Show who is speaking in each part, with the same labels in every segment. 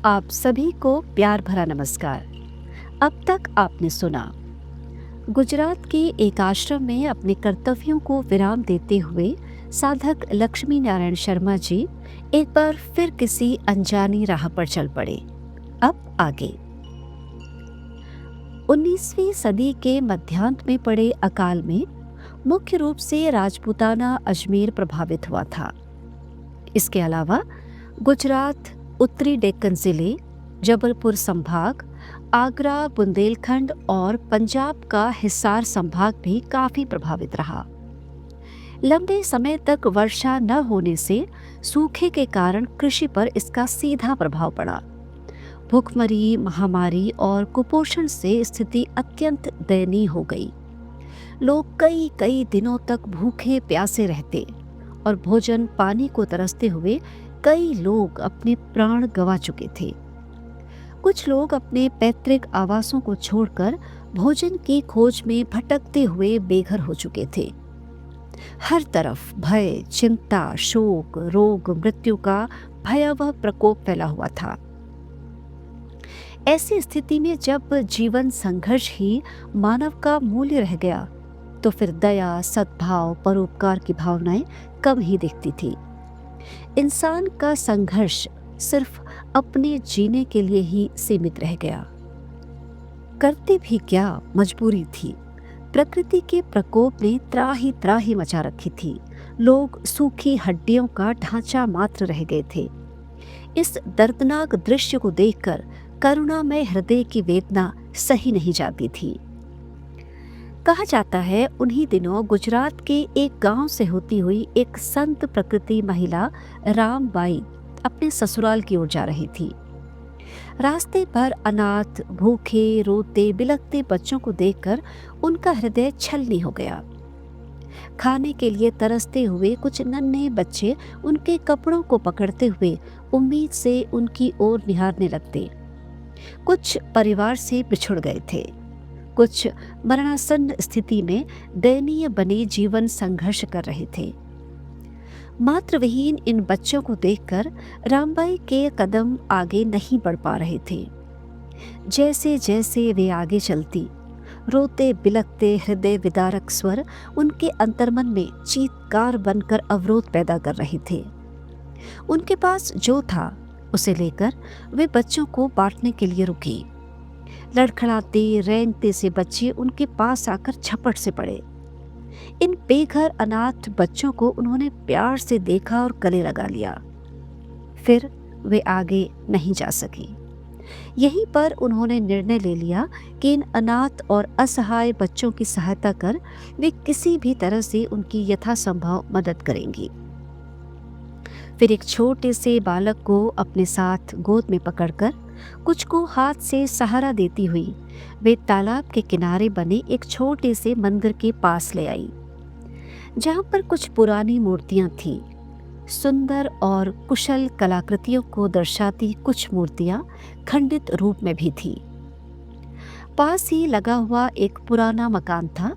Speaker 1: आप सभी को प्यार भरा नमस्कार। अब तक आपने सुना गुजरात के एक आश्रम में अपने कर्तव्यों को विराम देते हुए साधक लक्ष्मी नारायण शर्मा जी एक बार फिर किसी अनजानी राह पर चल पड़े। अब आगे 19वीं सदी के मध्यांत में पड़े अकाल में मुख्य रूप से राजपूताना अजमेर प्रभावित हुआ था। इसके अलावा गुजरात, उत्तरी डेक्कन जिले, जबलपुर संभाग, आगरा, बुंदेलखंड और पंजाब का हिसार संभाग भी काफी प्रभावित रहा। लंबे समय तक वर्षा न होने से सूखे के कारण कृषि पर इसका सीधा प्रभाव पड़ा। भूखमरी, महामारी और कुपोषण से स्थिति अत्यंत दयनीय हो गई। लोग कई कई दिनों तक भूखे प्यासे रहते और भोजन पानी को तरसते हुए कई लोग अपने प्राण गंवा चुके थे। कुछ लोग अपने पैतृक आवासों को छोड़कर भोजन की खोज में भटकते हुए बेघर हो चुके थे। हर तरफ भय, चिंता, शोक, रोग, मृत्यु का भयावह प्रकोप फैला हुआ था। ऐसी स्थिति में जब जीवन संघर्ष ही मानव का मूल्य रह गया तो फिर दया, सद्भाव, परोपकार की भावनाएं कम ही दिखती थी। इंसान का संघर्ष सिर्फ अपने जीने के लिए ही सीमित रह गया। करते भी क्या, मजबूरी थी। प्रकृति के प्रकोप ने त्राही त्राही मचा रखी थी। लोग सूखी हड्डियों का ढांचा मात्र रह गए थे। इस दर्दनाक दृश्य को देखकर करुणामय हृदय की वेदना सही नहीं जाती थी। कहा जाता है उन्हीं दिनों गुजरात के एक गांव से होती हुई एक संत प्रकृति महिला रामबाई अपने ससुराल की ओर जा रही थी। रास्ते पर अनाथ, भूखे, रोते, बिलखते बच्चों को देखकर उनका हृदय छलनी हो गया। खाने के लिए तरसते हुए कुछ नन्हे बच्चे उनके कपड़ों को पकड़ते हुए उम्मीद से उनकी ओर निहारने लगते। कुछ परिवार से बिछुड़ गए थे, कुछ मरणासन्न स्थिति में दयनीय बने जीवन संघर्ष कर रहे थे। मातृविहीन इन बच्चों को देखकर रामबाई के कदम आगे नहीं बढ़ पा रहे थे। जैसे जैसे वे आगे चलती, रोते बिलखते हृदय विदारक स्वर उनके अंतर्मन में चीत्कार बनकर अवरोध पैदा कर रहे थे। उनके पास जो था उसे लेकर वे बच्चों को बांटने के लिए रुकी। लड़खड़ाते, रेंगते से बच्चे उनके पास आकर झपट से पड़े। इन बेघर अनाथ बच्चों को उन्होंने प्यार से देखा और गले लगा लिया। फिर वे आगे नहीं जा सके। यहीं पर उन्होंने निर्णय ले लिया कि इन अनाथ और असहाय बच्चों की सहायता कर वे किसी भी तरह से उनकी यथासंभव मदद करेंगी। फिर एक छोटे से बालक को अपने साथ गोद में पकड़कर, कुछ को हाथ से सहारा देती हुई वे तालाब के किनारे बने एक छोटे से मंदिर के पास ले आई, जहां पर कुछ पुरानी मूर्तियां थीं। सुंदर और कुशल कलाकृतियों को दर्शाती कुछ मूर्तियां खंडित रूप में भी थीं। पास ही लगा हुआ एक पुराना मकान था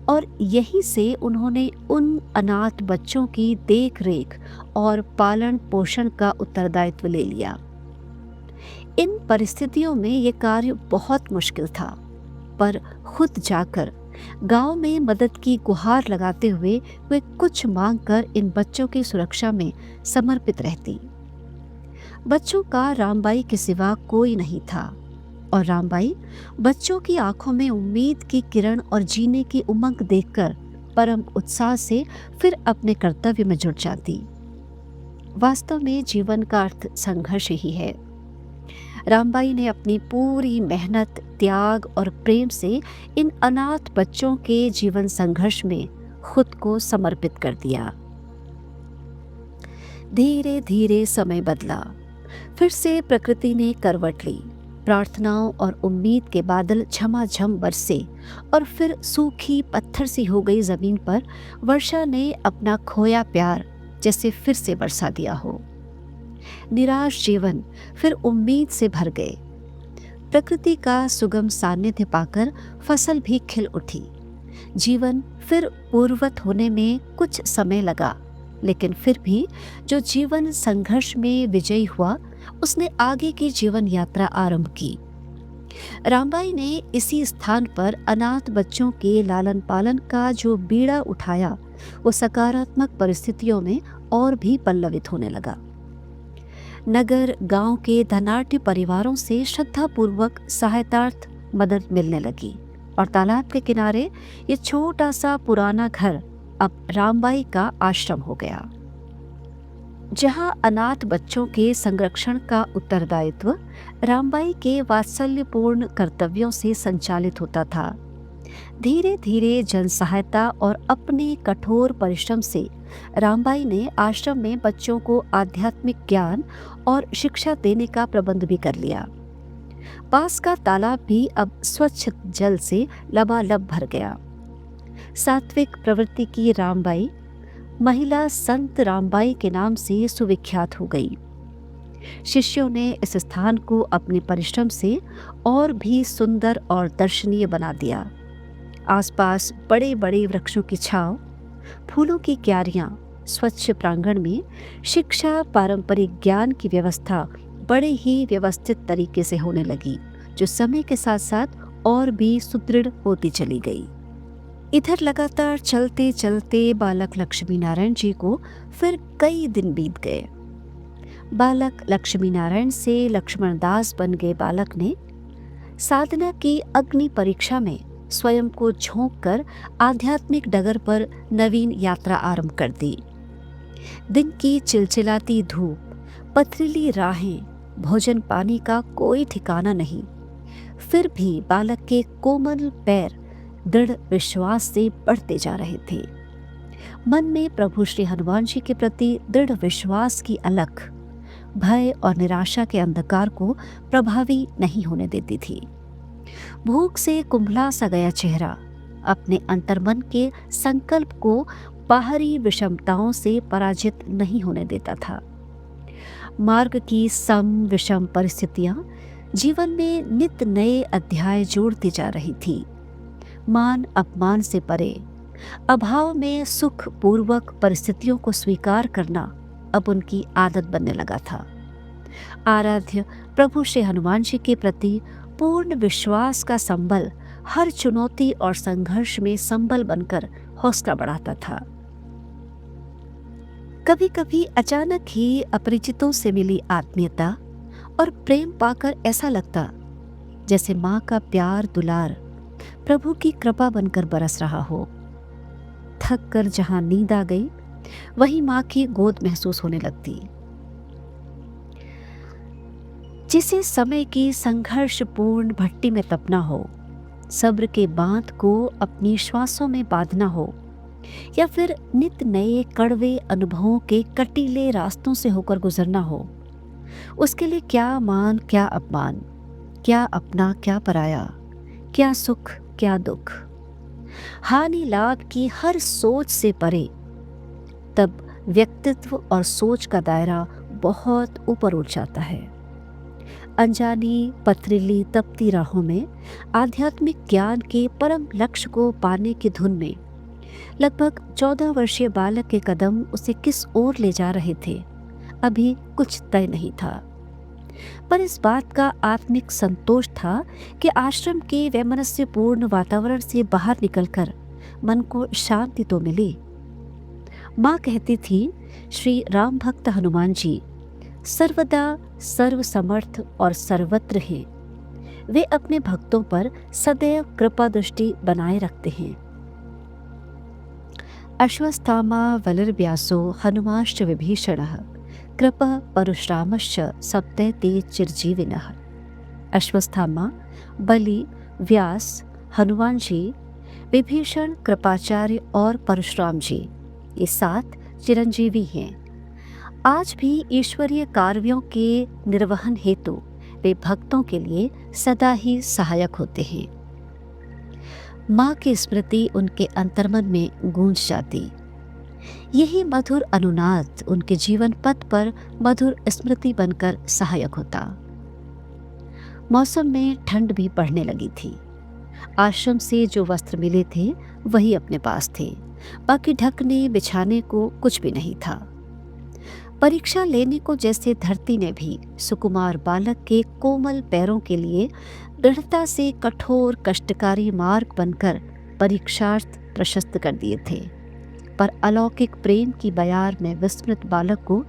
Speaker 1: और यहीं से उन्होंने उन अनाथ बच्चों की देख रेख और पालन पोषण का उत्तरदायित्व ले लिया। इन परिस्थितियों में ये कार्य बहुत मुश्किल था, पर खुद जाकर गांव में मदद की गुहार लगाते हुए वे कुछ मांगकर इन बच्चों की सुरक्षा में समर्पित रहती। बच्चों का रामबाई के सिवा कोई नहीं था और रामबाई बच्चों की आंखों में उम्मीद की किरण और जीने की उमंग देखकर परम उत्साह से फिर अपने कर्तव्य में जुट जाती। वास्तव में जीवन का अर्थ संघर्ष ही है। रामबाई ने अपनी पूरी मेहनत, त्याग और प्रेम से इन अनाथ बच्चों के जीवन संघर्ष में खुद को समर्पित कर दिया। धीरे धीरे समय बदला। फिर से प्रकृति ने करवट ली। प्रार्थनाओं और उम्मीद के बादल झमाझम बरसे और फिर सूखी पत्थर सी हो गई जमीन पर वर्षा ने अपना खोया प्यार जैसे फिर से बरसा दिया हो। निराश जीवन फिर उम्मीद से भर गए। प्रकृति का सुगम सानिध्य पाकर फसल भी खिल उठी। जीवन फिर पूर्ववत होने में कुछ समय लगा, लेकिन फिर भी जो जीवन संघर्ष में विजयी हुआ उसने आगे की जीवन यात्रा आरंभ की। रामबाई ने इसी स्थान पर अनाथ बच्चों के लालन पालन का जो बीड़ा उठाया, वो सकारात्मक परिस्थितियों में और भी पल्लवित होने लगा। नगर गांव के धनाढ्य परिवारों से श्रद्धापूर्वक सहायतार्थ मदद मिलने लगी और तालाब के किनारे ये छोटा सा पुराना घर अब रामबाई का आश्रम हो गया, जहां अनाथ बच्चों के संरक्षण का उत्तरदायित्व रामबाई के वात्सल्यपूर्ण कर्तव्यों से संचालित होता था। धीरे धीरे जन सहायता और अपने कठोर परिश्रम से रामबाई ने आश्रम में बच्चों को आध्यात्मिक ज्ञान और शिक्षा देने का प्रबंध भी कर लिया। पास का तालाब भी अब स्वच्छ जल से लबालब भर गया। सात्विक प्रवृत्ति की रामबाई महिला संत रामबाई के नाम से सुविख्यात हो गई। शिष्यों ने इस स्थान को अपने परिश्रम से और भी सुंदर और दर्शनीय बना दिया। आसपास बड़े बड़े वृक्षों की छांव, फूलों की क्यारियां, स्वच्छ प्रांगण में शिक्षा, पारंपरिक ज्ञान की व्यवस्था बड़े ही व्यवस्थित तरीके से होने लगी, जो समय के साथ साथ और भी सुदृढ़ होती चली गई। इधर लगातार चलते चलते बालक लक्ष्मी नारायण जी को फिर कई दिन बीत गए। बालक लक्ष्मी नारायण से लक्ष्मण दास बन गए बालक ने साधना की अग्नि परीक्षा में स्वयं को झोंक कर आध्यात्मिक डगर पर नवीन यात्रा आरंभ कर दी। दिन की चिलचिलाती धूप, पथरीली राहें, भोजन पानी का कोई ठिकाना नहीं, फिर भी बालक के कोमल पैर दृढ़ विश्वास से बढ़ते जा रहे थे। मन में प्रभु श्री हनुमान जी के प्रति दृढ़ विश्वास की अलख भय और निराशा के अंधकार को प्रभावी नहीं होने देती थी। भूख से कुंभला सा गया चेहरा अपने अंतर्मन के संकल्प को बाहरी विषमताओं से पराजित नहीं होने देता था। मार्ग की सम विषम परिस्थितियां जीवन में नित नए अध्याय जोड़ती जा रही थी। मान अपमान से परे, अभाव में सुख पूर्वक परिस्थितियों को स्वीकार करना अब उनकी आदत बनने लगा था। आराध्य प्रभु श्री हनुमान जी के प्रति पूर्ण विश्वास का संबल हर चुनौती और संघर्ष में संबल बनकर हौसला बढ़ाता था। कभी कभी अचानक ही अपरिचितों से मिली आत्मीयता और प्रेम पाकर ऐसा लगता जैसे माँ का प्यार दुलार प्रभु की कृपा बनकर बरस रहा हो। थक कर जहां नींद आ गई, वहीं माँ की गोद महसूस होने लगती। जिसे समय की संघर्षपूर्ण भट्टी में तपना हो, सब्र के बांध को अपनी श्वासों में बांधना हो, या फिर नित नए कड़वे अनुभवों के कटीले रास्तों से होकर गुजरना हो, उसके लिए क्या मान क्या अपमान, क्या अपना क्या पराया, क्या सुख क्या दुख, हानि लाभ की हर सोच से परे, तब व्यक्तित्व और सोच का दायरा बहुत ऊपर उठ जाता है। अनजानी पथरीली तपती राहों में आध्यात्मिक ज्ञान के परम लक्ष्य को पाने की धुन में लगभग 14 वर्षीय बालक के कदम उसे किस ओर ले जा रहे थे, अभी कुछ तय नहीं था। पर इस बात का आत्मिक संतोष था कि आश्रम के वैमनस्यपूर्ण वातावरण से बाहर निकलकर मन को शांति तो मिली। माँ कहती थी, श्री राम भक्त हनुमान जी सर्वदा सर्वसमर्थ और सर्वत्र हैं। वे अपने भक्तों पर सदैव कृपा दृष्टि बनाए रखते हैं। अश्वत्थामा वलर्व्यासो हनुमाश्च विभीषणः कृपा परशुरामश्च सप्ते ते चिरजीविनः। अश्वत्थामा, बलि, व्यास, हनुमान जी, विभीषण, कृपाचार्य और परशुराम जी, ये 7 चिरंजीवी हैं। आज भी ईश्वरीय कार्यों के निर्वहन हेतु वे भक्तों के लिए सदा ही सहायक होते हैं। माँ की स्मृति उनके अंतर्मन में गूंज जाती। यही मधुर अनुनाद उनके जीवन पथ पर मधुर स्मृति बनकर सहायक होता। मौसम में ठंड भी बढ़ने लगी थी। आश्रम से जो वस्त्र मिले थे वही अपने पास थे, बाकी ढकने बिछाने को कुछ भी नहीं था। परीक्षा लेने को जैसे धरती ने भी सुकुमार बालक के कोमल पैरों के लिए दृढ़ता से कठोर कष्टकारी मार्ग बनकर परीक्षार्थ प्रशस्त कर दिए थे, पर अलौकिक प्रेम की बयार में विस्मृत बालक को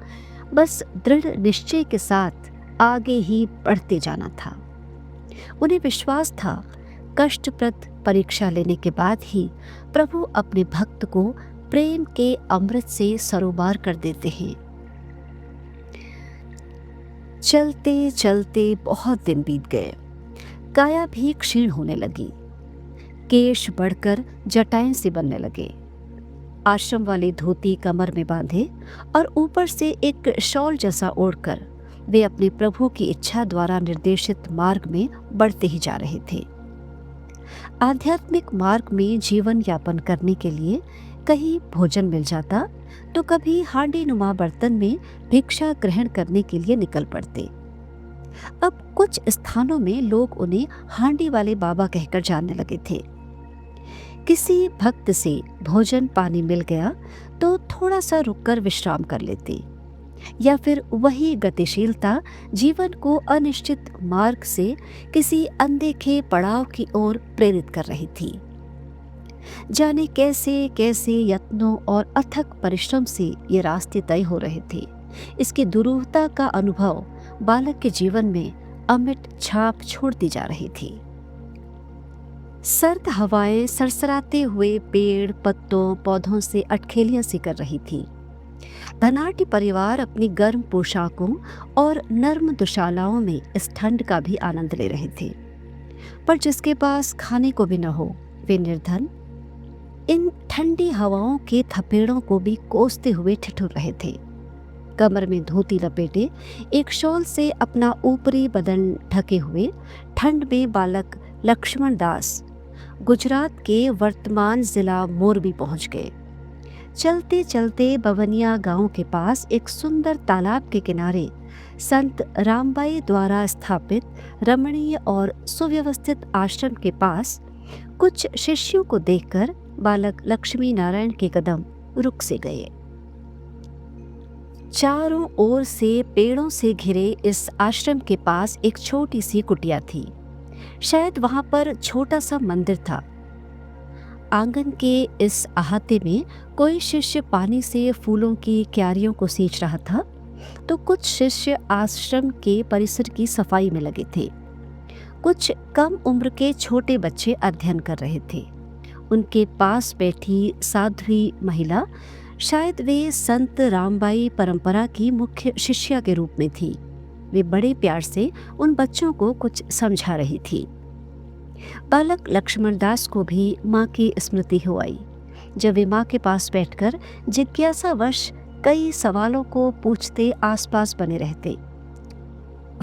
Speaker 1: बस दृढ़ निश्चय के साथ आगे ही बढ़ते जाना था। उन्हें विश्वास था, कष्टप्रद परीक्षा लेने के बाद ही प्रभु अपने भक्त को प्रेम के अमृत से सरोबार कर देते हैं। चलते चलते बहुत दिन बीत गए। काया भी क्षीण होने लगी, केश बढ़कर जटाएं से बनने लगे। आश्रम वाली धोती कमर में बांधे और ऊपर से एक शॉल जैसा ओढ़कर वे अपने प्रभु की इच्छा द्वारा निर्देशित मार्ग में बढ़ते ही जा रहे थे। आध्यात्मिक मार्ग में जीवन यापन करने के लिए कहीं भोजन मिल जाता तो कभी हांडी नुमा बर्तन में भिक्षा ग्रहण करने के लिए निकल पड़ते। अब कुछ स्थानों में लोग उन्हें हांडी वाले बाबा कहकर जानने लगे थे। किसी भक्त से भोजन पानी मिल गया तो थोड़ा सा रुककर विश्राम कर लेते, या फिर वही गतिशीलता जीवन को अनिश्चित मार्ग से किसी अनदेखे पड़ाव की ओर प्रेरित कर रही थी। जाने कैसे कैसे यत्नों और अथक परिश्रम से ये रास्ते तय हो रहे थे। इसकी दुरूहता का अनुभव बालक के जीवन में अमिट छाप छोड़ती जा रही थी। सर्द हवाएं सरसराते हुए पेड़ पत्तों पौधों से अटखेलियां सी कर रही थी। धनाढ्य परिवार अपनी गर्म पोशाकों और नर्म दुशालाओं में इस ठंड का भी आनंद ले रहे थे, पर जिसके पास खाने को भी न हो वे निर्धन इन ठंडी हवाओं के थपेड़ों को भी कोसते हुए ठिठुर रहे थे। कमर में धोती लपेटे एक शॉल से अपना ऊपरी बदन ढके हुए ठंड में बालक लक्ष्मण दास गुजरात के वर्तमान जिला मोरबी पहुंच गए। चलते चलते बवनिया गांव के पास एक सुंदर तालाब के किनारे संत रामबाई द्वारा स्थापित रमणीय और सुव्यवस्थित आश्रम के पास कुछ शिष्यों को देखकर बालक लक्ष्मी नारायण के कदम रुक से गए। चारों ओर से पेड़ों से घिरे इस आश्रम के पास एक छोटी सी कुटिया थी। शायद वहां पर छोटा सा मंदिर था। आंगन के इस अहाते में कोई शिष्य पानी से फूलों की क्यारियों को सींच रहा था तो कुछ शिष्य आश्रम के परिसर की सफाई में लगे थे। कुछ कम उम्र के छोटे बच्चे अध्ययन कर रहे थे। उनके पास बैठी साध्वी महिला, शायद वे संत रामबाई परंपरा की मुख्य शिष्या के रूप में थी। वे बड़े प्यार से उन बच्चों को कुछ समझा रही थी। बालक लक्ष्मण दास को भी माँ की स्मृति हो आई, जब वे माँ के पास बैठकर जिज्ञासावश कई सवालों को पूछते आसपास बने रहते।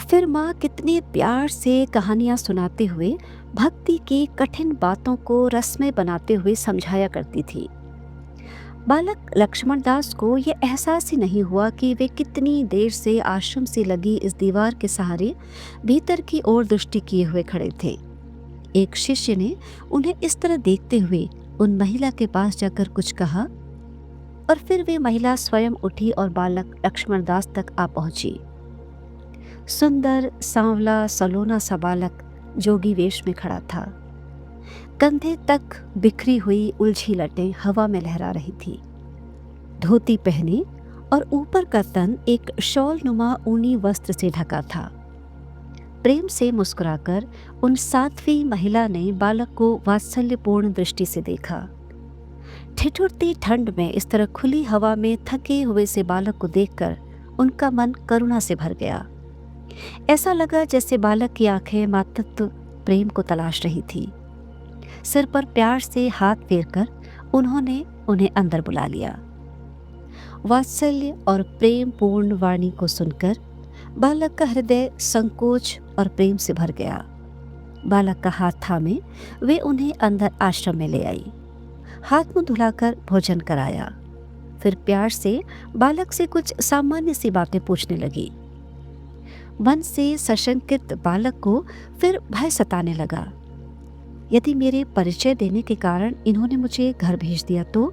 Speaker 1: फिर माँ कितने प्यार से कहानियां सुनाते हुए भक्ति की कठिन बातों को रसमय बनाते हुए समझाया करती थी। बालक लक्ष्मण दास को यह एहसास ही नहीं हुआ कि वे कितनी देर से आश्रम से लगी इस दीवार के सहारे भीतर की ओर दृष्टि किए हुए खड़े थे। एक शिष्य ने उन्हें इस तरह देखते हुए उन महिला के पास जाकर कुछ कहा और फिर वे महिला स्वयं उठी और बालक लक्ष्मण दास तक आ पहुंची। सुंदर सांवला सलोना सा बालक जोगी वेश में खड़ा था। कंधे तक बिखरी हुई उलझी लटें हवा में लहरा रही थी। धोती पहने और ऊपर का तन एक शॉल नुमा ऊनी वस्त्र से ढका था। प्रेम से मुस्कुराकर उन साध्वी महिला ने बालक को वात्सल्यपूर्ण दृष्टि से देखा। ठिठुरती ठंड में इस तरह खुली हवा में थके हुए से बालक को देखकर उनका मन करुणा से भर गया। ऐसा लगा जैसे बालक की आंखें मातृत्व प्रेम को तलाश रही थी। सिर पर प्यार से हाथ फेरकर उन्होंने उन्हें अंदर बुला लिया। वात्सल्य और प्रेम पूर्ण वाणी को सुनकर बालक का हृदय संकोच और प्रेम से भर गया। बालक का हाथ थामे वे उन्हें अंदर आश्रम में ले आई। हाथ मुंह धुलाकर भोजन कराया। फिर प्यार से बालक से कुछ सामान्य सी बातें पूछने लगी। मन से सशंकित बालक को फिर भय सताने लगा। यदि मेरे परिचय देने के कारण इन्होंने मुझे घर भेज दिया तो?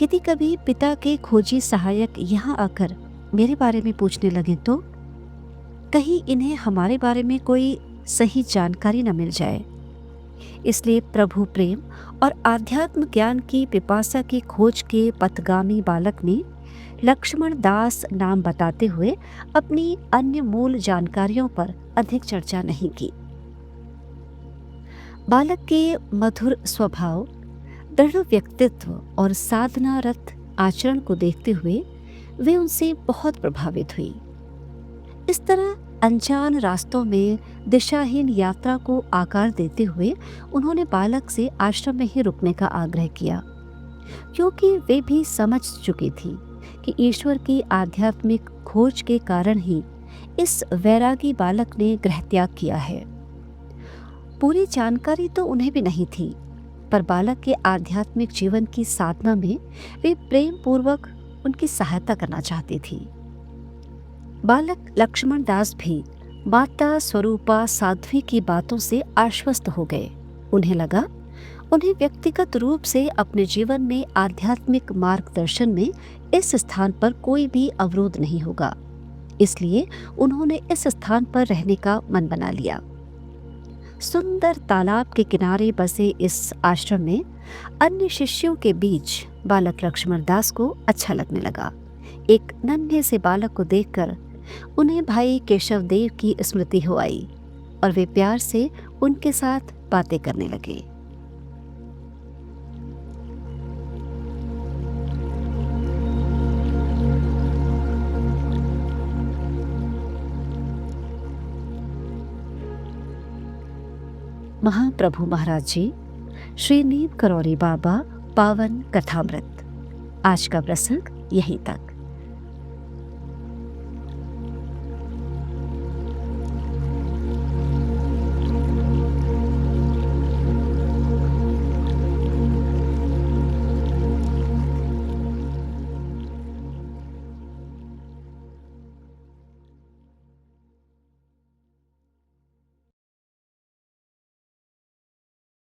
Speaker 1: यदि कभी पिता के खोजी सहायक यहाँ आकर मेरे बारे में पूछने लगे तो कहीं इन्हें हमारे बारे में कोई सही जानकारी न मिल जाए। इसलिए प्रभु प्रेम और आध्यात्म ज्ञान की पिपासा की खोज के पथगामी बालक ने लक्ष्मण दास नाम बताते हुए अपनी अन्य मूल जानकारियों पर अधिक चर्चा नहीं की। बालक के मधुर स्वभाव, दृढ़ व्यक्तित्व और साधनारत आचरण को देखते हुए वे उनसे बहुत प्रभावित हुई। इस तरह अनजान रास्तों में दिशाहीन यात्रा को आकार देते हुए उन्होंने बालक से आश्रम में ही रुकने का आग्रह किया, क्योंकि वे भी समझ चुकी थी कि ईश्वर की आध्यात्मिक खोज के कारण ही इस वैरागी बालक ने गृहत्याग किया है। पूरी जानकारी तो उन्हें भी नहीं थी, पर बालक के आध्यात्मिक जीवन की साधना में वे प्रेम पूर्वक उनकी सहायता करना चाहती थी। बालक लक्ष्मण दास भी माता स्वरूपा साध्वी की बातों से आश्वस्त हो गए। उन्हें लगा उन्हें व्यक्तिगत रूप से अपने जीवन में आध्यात्मिक मार्गदर्शन में इस स्थान पर कोई भी अवरोध नहीं होगा, इसलिए उन्होंने इस स्थान पर रहने का मन बना लिया। सुंदर तालाब के किनारे बसे इस आश्रम में अन्य शिष्यों के बीच बालक लक्ष्मण दास को अच्छा लगने लगा। एक नन्हे से बालक को देखकर उन्हें भाई केशव देव की स्मृति हो आई और वे प्यार से उनके साथ बातें करने लगे। महाप्रभु महाराज जी, श्री नीम करौरी बाबा पावन कथामृत। आज का प्रसंग यहीं तक।